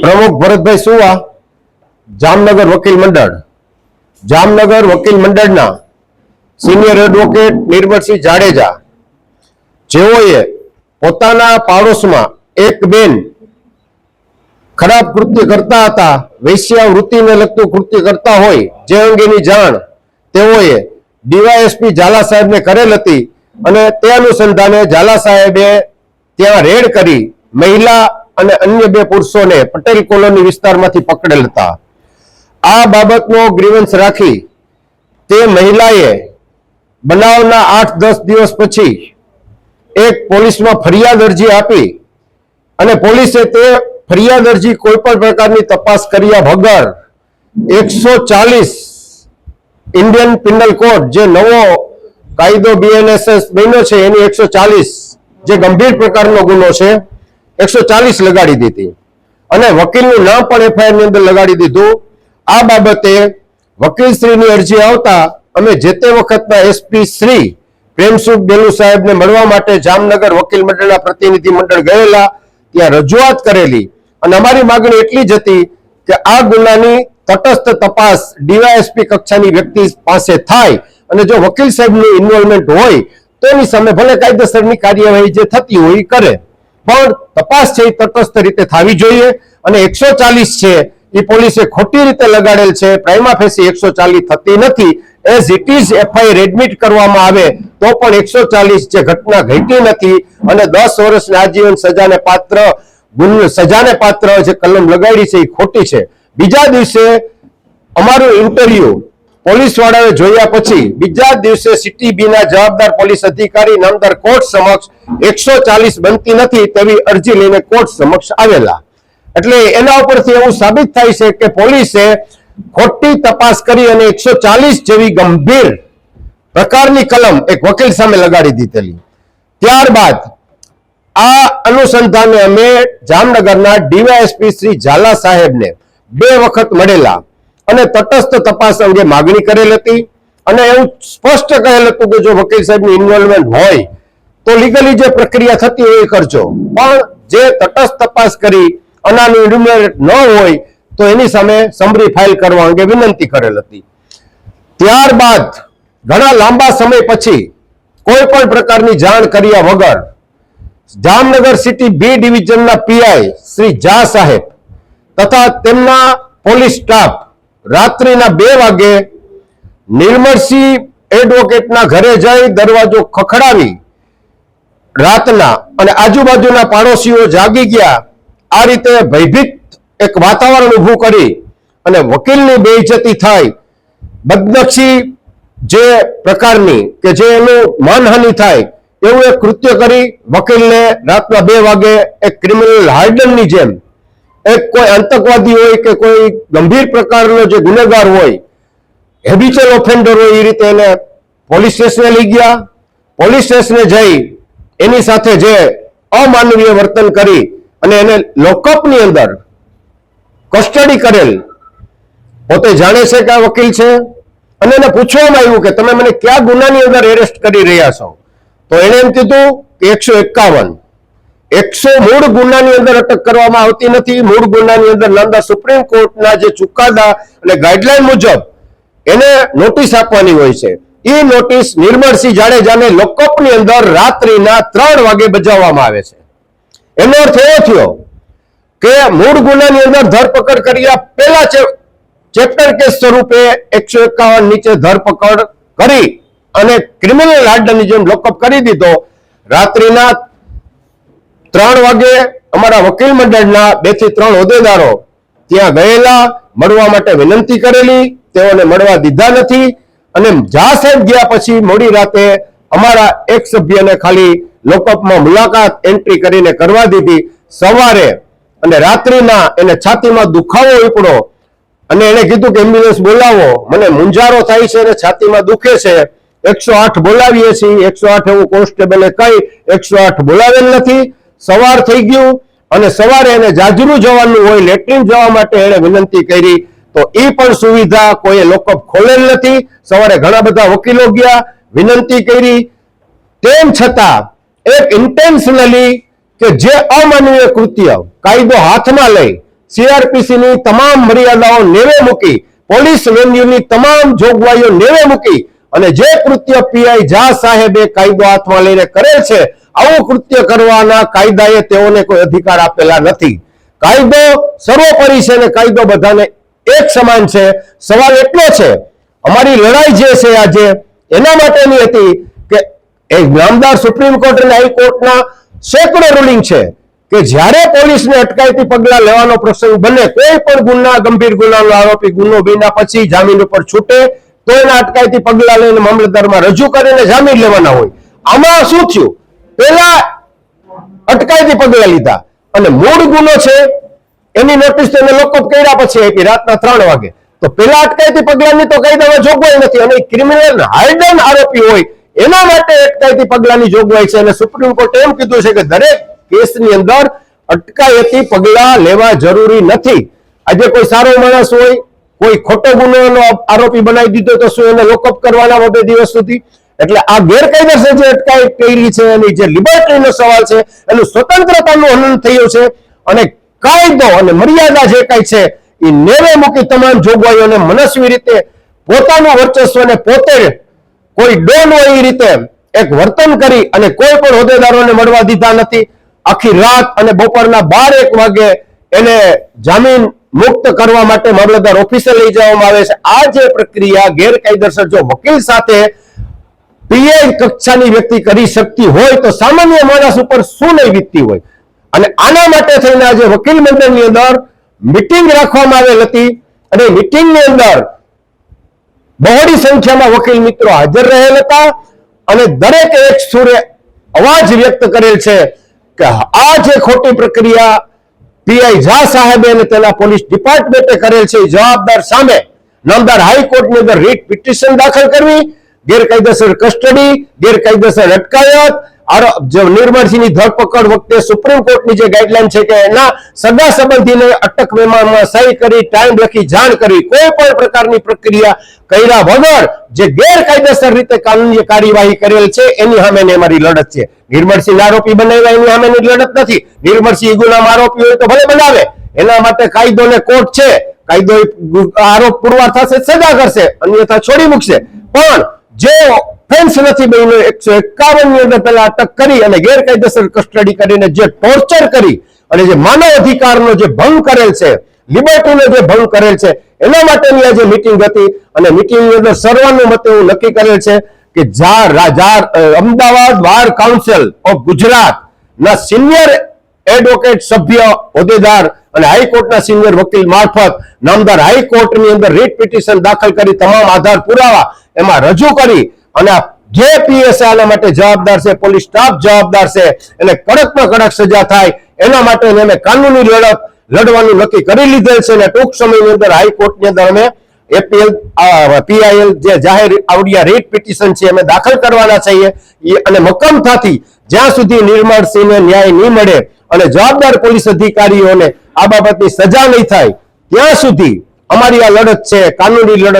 પ્રમુખ ભરતભાઈ સુવા, જામનગર વકીલ મંડળ. જામનગર વકીલ મંડળના સિનિયર એડવોકેટ નિર્મળસિંહ જાડેજા, જેઓએ પોતાના પાડોશમાં એક બેન ખરાબ કૃત્ય કરતા હતા, વૈશ્યાવૃત્તિને લગતું કૃત્ય કરતા હોય, જે અંગેની જાણ તેઓએ ડીવાયએસપી ઝાલા સાહેબને કરેલ હતી અને તે અનુસંધાને ઝાલા સાહેબે ત્યાં રેડ કરી મહિલા અને અન્ય બે પુરુષોને પટેલ કોલોની વિસ્તારમાંથી પકડેલ હતા. આ બાબતનો ગ્રીવન્સ રાખી તે મહિલાએ બનાવના 8-10 દિવસ પછી એક પોલીસમાં ફરિયાદ અરજી આપી અને પોલીસે તે ફરિયાદ અરજી કોઈ પણ પ્રકારની તપાસ કર્યા વગર 140 ઇન્ડિયન પિનલ કોડ, જે નવો કાયદો બીએનએસએસ બન્યો છે, એની 140 જે ગંભીર પ્રકારનો ગુનો છે 140 લગાડી દીધી અને વકીલનું નામ પણ એફઆઈઆર ની અંદર લગાડી દીધું. આ બાબતે વકીલશ્રીની અરજી આવતા અમે જે તે વખતના એસપી શ્રી પ્રેમસુખ બેલુ સાહેબને મળવા માટે જામનગર વકીલ મંડળના પ્રતિનિધિ મંડળ ગયેલા, ત્યાં રજૂઆત કરેલી અને અમારી માંગણી એટલી જ હતી કે આ ગુનાની તટસ્થ તપાસ ડીવાયએસપી કક્ષાની વ્યક્તિ પાસે થાય અને જો વકીલ સાહેબનું ઇન્વોલ્વમેન્ટ હોય તો એની સામે ભલે કાયદેસરની કાર્યવાહી જે થતી હોય કરે, પણ તપાસ છે એ તટસ્થ રીતે થવી જોઈએ. અને 140 છે એ પોલીસે ખોટી રીતે લગાડેલ છે, પ્રાઇમા ફેસી 140 થતી નથી. As it is FIR admit કરવામાં આવે તો પણ 140 જે ઘટના ઘટી નથી અને 10 વર્ષની આજીવન સજાને પાત્ર જે કલમ લગાડી છે એ ખોટી છે. બીજા દિવસે અમારું ઇન્ટરવ્યુ પોલીસ વાળાએ જોયા પછી બીજા દિવસે સિટી બી ના જવાબદાર પોલીસ અધિકારી નામદાર કોર્ટ સમક્ષ 140 બનતી નથી તેવી અરજી લઈને કોર્ટ સમક્ષ આવેલા. એટલે એના ઉપરથી એવું સાબિત થાય છે કે પોલીસે ખોટી તપાસ કરી અને 140 જેવી ગંભીર પ્રકારની કલમ એક વકીલ સામે લગાડી દીધેલી. ત્યારબાદ આ અનુસંધાને અમે જામનગરના ડીવાયએસપી શ્રી ઝાલા સાહેબને 2 વખત મળેલા અને તટસ્થ તપાસ અંગે માગણી કરેલ હતી અને એવું સ્પષ્ટ કહેલ હતું કે જો વકીલ સાહેબની ઇન્વોલ્વમેન્ટ હોય તો લીગલી જે પ્રક્રિયા થતી હોય એ કરજો, પણ જે તટસ્થ તપાસ કરી અનાનું ઇન્વોલ્વમેન્ટ ન હોય તો એની સામે સમરી ફાઇલ કરવા અંગે વિનંતી કરેલ હતી. ત્યારબાદ ઘણા લાંબા સમય પછી કોઈ પણ પ્રકારની જાણ કર્યા વગર જામનગર સિટી બી ડિવિઝનના પીઆઈ શ્રી ઝા સાહેબ તથા તેમના પોલીસ સ્ટાફ રાત્રિના 2 વાગે નિર્મળસિંહ એડવોકેટના ઘરે જઈ દરવાજો ખખડાવી રાતના અને આજુબાજુના પાડોશીઓ જાગી ગયા. આ રીતે ભયભીત એક વાતાવરણ ઊભું કરી અને વકીલની બેઇજ્જતી થાય, બદનક્ષી જે પ્રકારની કે જે એનું માનહાનિ થાય એવું એક કૃત્ય કરી વકીલને રાતના 2 વાગે એક ક્રિમિનલ હાર્ડનની જેમ એક કોઈ આતંકવાદી હોય કે કોઈ ગંભીર પ્રકારનો જે ગુનેગાર હોય, હેબિચ્યુઅલ ઓફેન્ડર હોય, એ રીતે એને પોલીસ સ્ટેશને લઈ ગયા. પોલીસ સ્ટેશને જઈ એની સાથે જે અમાનવીય વર્તન કરી અને એને લોકઅપની અંદર કસ્ટડી કરેલ. પોતે જાણે છે કે આ વકીલ છે અને એને પૂછવામાં આવ્યું કે તમે મને કયા ગુનાની અંદર એરેસ્ટ કરી રહ્યા છો, તો એને એમ કીધું કે 151 મૂળ ગુનાની અંદર અટક કરવામાં આવતી નથી. મૂળ ગુનાની અંદર નામદાર સુપ્રીમ કોર્ટના જે ચુકાદા અને ગાઈડલાઈન મુજબ એને નોટિસ આપવાની હોય છે. એ નોટિસ નિર્મળસિંહ જાડેજાને લોકઅપની અંદર રાત્રિના 3 વાગે બજાવવામાં આવે છે. એનો અર્થ એવો થયો કે મૂળ ગુનાની અંદર ધરપકડ કર્યા પહેલા ચેપ્ટર કેસ સ્વરૂપે 151 નીચે ધરપકડ કરી અને ક્રિમિનલ હાર્ડનની જેમ લોકઅપ કરી દીધો. રાત્રિના 3 વાગે અમારા વકીલ મંડળના 2 થી 3 હોદ્દેદારો ત્યાં ગયેલા, મળવા માટે વિનંતી કરેલી, તેઓને મળવા દીધા નથી અને ઝા સાહેબ ગયા પછી મોડી રાતે અમારા એક સભ્યને ખાલી લોકઅપમાં મુલાકાત એન્ટ્રી કરીને કરવા દીધી. સવારે અને રાત્રિના એને છાતીમાં દુખાવો ઉપડ્યો અને એને કીધું કે એમ્બ્યુલન્સ બોલાવો, મને મુંજારો થાય છે અને છાતીમાં દુખે છે, 108 બોલાવીએ છીએ. 108 એવું કોન્સ્ટેબલે કહી 108 બોલાવેલ નથી. સવાર થઈ ગયું અને સવારે એને જાજરૂ જવાનું હોય, લેટ્રિન જવા માટે એને વિનંતી કરી તો એ પણ સુવિધા કોઈ લોકઅપ ખોલેલ નથી. સવારે ઘણા બધા વકીલો ગયા, વિનંતી કરી, તેમ છતાં એક ઇન્ટેન્શનલી કે જે અમાનવીય કૃત્ય કાયદો હાથમાં લઈ CRPC ની તમામ મર્યાદાઓ નેવે મૂકી, પોલીસ વેન્યુની તમામ જોગવાઈઓ નેવે મૂકી અને જે કૃત્ય પીઆઈ ઝા સાહેબે કાયદો હાથમાં લઈને કરેલ છે, આવું કૃત્ય કરવાના કાયદાએ તેઓને કોઈ અધિકાર આપેલા નથી. કાયદો સર્વોપરી છે અને કાયદો બધાને એક સમાન છે. સવાલ એટલો છે, અમારી લડાઈ જે છે આજે એના માટેની હતી કે એક નામદાર સુપ્રીમ કોર્ટ અને હાઈકોર્ટના સેંકડો રૂલિંગ છે કે જ્યારે પોલીસને અટકાયતી પગલા લેવાનો પ્રસંગ બને, કોઈ પણ ગુના, ગંભીર ગુનાનો આરોપી ગુનો બન્યા પછી જામીન ઉપર છૂટે તો એના અટકાયતી પગલા લઈને મામલતદારમાં રજૂ કરીને જામીન લેવાના હોય. આમાં શું થયું, પેલા અટકાયતી પગલા લીધા અને મૂળ ગુનો છે એની નોટિસ તો એને લોકઅપ કર્યા પછી આપી રાતના 3 વાગે. તો પેલા અટકાયતી પગલાની તો કાયદામાં જોગવાઈ નથી અને ક્રિમિનલ હાર્ડન આરોપી હોય એના માટે અટકાયતી પગલાની જોગવાઈ છે. અને સુપ્રીમ કોર્ટે એમ કીધું છે કે દરેક કેસની અંદર અટકાયતી પગલા લેવા જરૂરી નથી. આજે કોઈ સારો માણસ હોય, કોઈ ખોટો ગુનાનો આરોપી બનાવી દીધો તો શું એને લોકઅપ કરવાના 2 દિવસ સુધી? એટલે આ ગેરકાયદેસર જે અટકાયત કરી છે એની જે લિબર્ટીનો સવાલ છે, એનું સ્વતંત્રતાનું હનન થયું છે અને કાયદો અને મર્યાદા જે કઈ છે એ નેવે મૂકી તમામ જોગવાઈઓને મનસ્વી રીતે પોતાનું વર્ચસ્વને પોતે કોઈ ડોન હોય એ રીતે એક વર્તન કરી અને કોઈ પણ હોદ્દેદારોને મળવા દીધા નથી. આખી રાત અને બપોરના 12-1 વાગે એને જામીન મુક્ત કરવા માટે મામલતદાર ઓફિસે લઈ જવામાં આવે છે. આ જે પ્રક્રિયા ગેરકાયદેસર જો વકીલ સાથે પીઆઈ કક્ષાની વ્યક્તિ કરી શકતી હોય તો સામાન્ય માણસ ઉપર શું નહીં વીતતી હોય. અને આના માટે થઈને આજે વકીલ મંડળની અંદર મીટિંગ રાખવામાં આવેલ હતી અને મીટિંગની અંદર બહોળી સંખ્યામાં વકીલ મિત્રો હાજર રહેલ હતા અને દરેકે એક સુરે અવાજ વ્યક્ત કરેલ છે કે આ જે ખોટી પ્રક્રિયા પીઆઈ ઝા સાહેબે અને તેના પોલીસ ડિપાર્ટમેન્ટે કરેલ છે, જવાબદાર સામે નામદાર હાઈકોર્ટની અંદર રીટ પિટિશન દાખલ કરવી, ગેરકાયદેસર કસ્ટડી, ગેરકાયદેસર અટકાયત, નિર્મળસિંહની ધરપકડ વખતે સુપ્રીમ કોર્ટની જે ગાઈડલાઈન છે કે એના સગા સંબંધીને અટક મેમોમાં સહી કરી, ટાઈમ લખી જાણ કરી, કોઈ પણ પ્રકારની પ્રક્રિયા કર્યા વગર જે ગેરકાયદેસર રીતે કાનૂની કાર્યવાહી કરેલ છે એની સામેની અમારી લડત છે. નિર્મળસિંહ આરોપી બનાવ્યા એની સામેની લડત નથી. નિર્મળસિંહ ગુનામાં આરોપી હોય તો ભલે બનાવે, એના માટે કાયદો ને કોર્ટ છે. કાયદો આરોપ પુરવાર થશે, સજા કરશે, અન્યથા છોડી મૂકશે. પણ જે ઓફેન્સ નથી બન્યો 151 ની અંદર પેલા અટક કરી અને ગેરકાયદેસર કસ્ટડી કરીને જે ટોર્ચર કરી અને જે માનવ અધિકારનો જે ભંગ કરેલ છે, લિબર્ટીનો જે ભંગ કરેલ છે, એના માટેની આ જે મીટિંગ હતી અને મીટિંગની અંદર સર્વાનુમતે એવું નક્કી કરેલ છે કે Ahmedabad bar council of Gujarat ના સિનિયર એડવોકેટ સભ્ય હોદ્દેદાર અને હાઈકોર્ટના સિનિયર વકીલ મારફત નામદાર હાઈકોર્ટની અંદર રીટ પિટિશન દાખલ કરી તમામ આધાર પુરાવા એમાં રજૂ કરી અને જે પીએસઆઈ આના માટે જવાબદાર છે, પોલીસ સ્ટાફ જવાબદાર છે, એને કડકમાં કડક સજા થાય એના માટે અમે કાનૂની લડત લડવાનું નક્કી કરી લીધેલ છે. અને ટૂંક સમયની અંદર હાઈકોર્ટની અંદર અમે એપીએલ પીઆઈએલ જે જાહેર આવડિયા રીટ પિટિશન છે અમે દાખલ કરવાના છીએ અને મક્કમતાથી જ્યાં સુધી નિર્મળસિંહને ન્યાય નહીં મળે અને જવાબદાર પોલીસ અધિકારીઓને આ બાબતની સજા નહીં થાય ત્યાં સુધી અમારી આ લડત છે, કાનૂની લડત